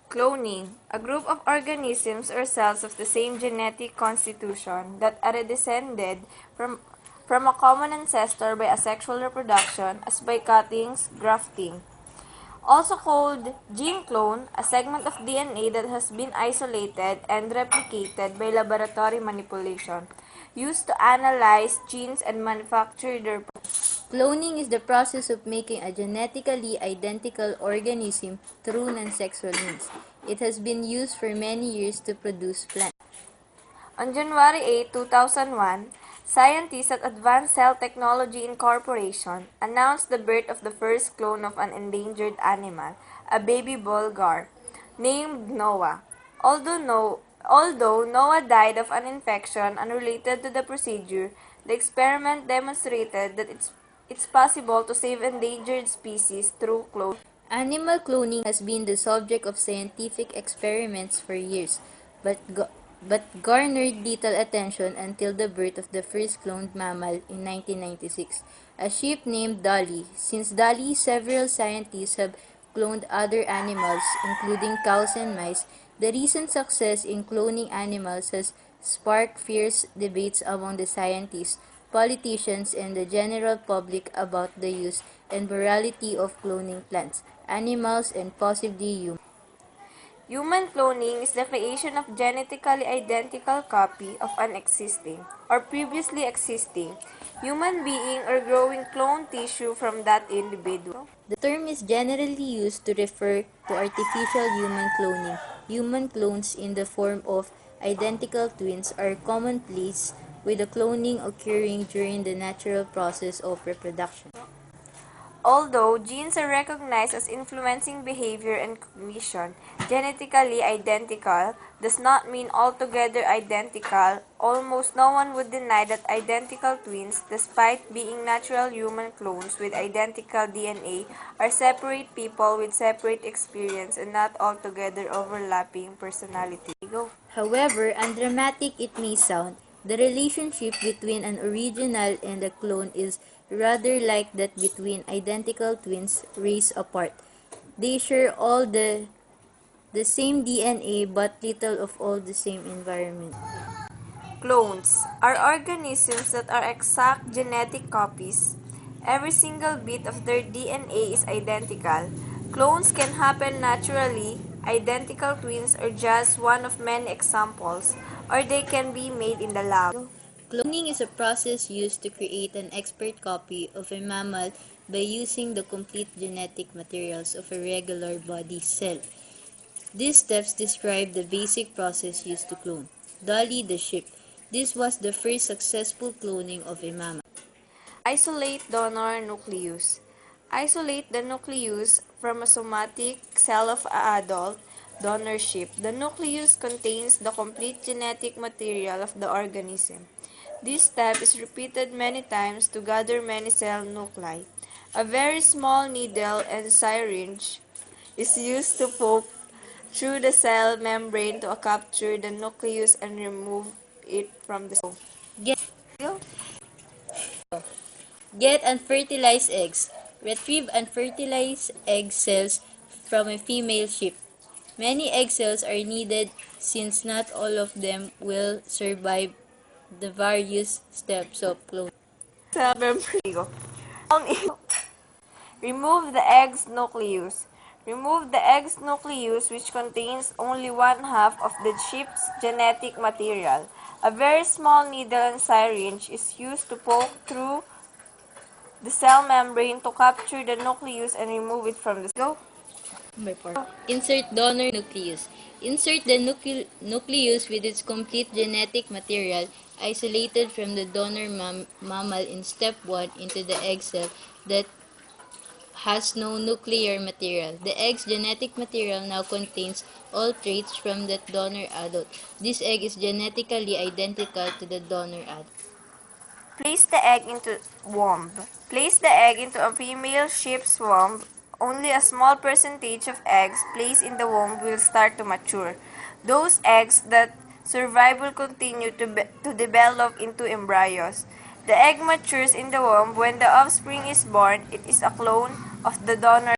Cloning, a group of organisms or cells of the same genetic constitution that are descended from a common ancestor by asexual reproduction as by cuttings, grafting. Also called gene clone, a segment of DNA that has been isolated and replicated by laboratory manipulation, used to analyze genes and manufacture their proteins. Cloning is the process of making a genetically identical organism through non-sexual means. It has been used for many years to produce plants. On January 8, 2001, scientists at Advanced Cell Technology Incorporation announced the birth of the first clone of an endangered animal, a baby bulgar, named Noah. Although Noah died of an infection unrelated to the procedure, the experiment demonstrated that it's possible to save endangered species through cloning. Animal cloning has been the subject of scientific experiments for years, but garnered little attention until the birth of the first cloned mammal in 1996, a sheep named Dolly. Since Dolly, several scientists have cloned other animals, including cows and mice. The recent success in cloning animals has sparked fierce debates among the scientists, politicians, and the general public about the use and morality of cloning plants, animals, and possibly humans. Human cloning is the creation of genetically identical copy of an existing or previously existing human being or growing clone tissue from that individual. The term is generally used to refer to artificial human cloning. Human clones in the form of identical twins are commonplace, with the cloning occurring during the natural process of reproduction. Although genes are recognized as influencing behavior and cognition, genetically identical does not mean altogether identical. Almost no one would deny that identical twins, despite being natural human clones with identical DNA, are separate people with separate experience and not altogether overlapping personality. However undramatic it may sound, the relationship between an original and a clone is rather like that between identical twins raised apart. They share all the same DNA but little of all the same environment. Clones are organisms that are exact genetic copies. Every single bit of their DNA is identical. Clones can happen naturally. Identical twins are just one of many examples, or they can be made in the lab. Cloning is a process used to create an expert copy of a mammal by using the complete genetic materials of a regular body cell. These steps describe the basic process used to clone. Dolly the sheep. This was the first successful cloning of a mammal. Isolate donor nucleus. Isolate the nucleus from a somatic cell of an adult donor sheep. The nucleus contains the complete genetic material of the organism. This step is repeated many times to gather many cell nuclei. A very small needle and syringe is used to poke through the cell membrane to capture the nucleus and remove it from the cell. Get, get unfertilized eggs. Retrieve unfertilized egg cells from a female sheep. Many egg cells are needed since not all of them will survive the various steps of cloning. Cell membrane. Remove the egg's nucleus. Remove the egg's nucleus, which contains only one half of the sheep's genetic material. A very small needle and syringe is used to poke through the cell membrane to capture the nucleus and remove it from the cell. Insert donor nucleus. Insert the nucleus with its complete genetic material isolated from the donor mammal in step 1 into the egg cell that has no nuclear material. The egg's genetic material now contains all traits from that donor adult. This egg is genetically identical to the donor adult. Place the egg into womb. Place the egg into a female sheep's womb. Only a small percentage of eggs placed in the womb will start to mature. Those eggs that survive will continue to develop into embryos. The egg matures in the womb. When the offspring is born, it is a clone of the donor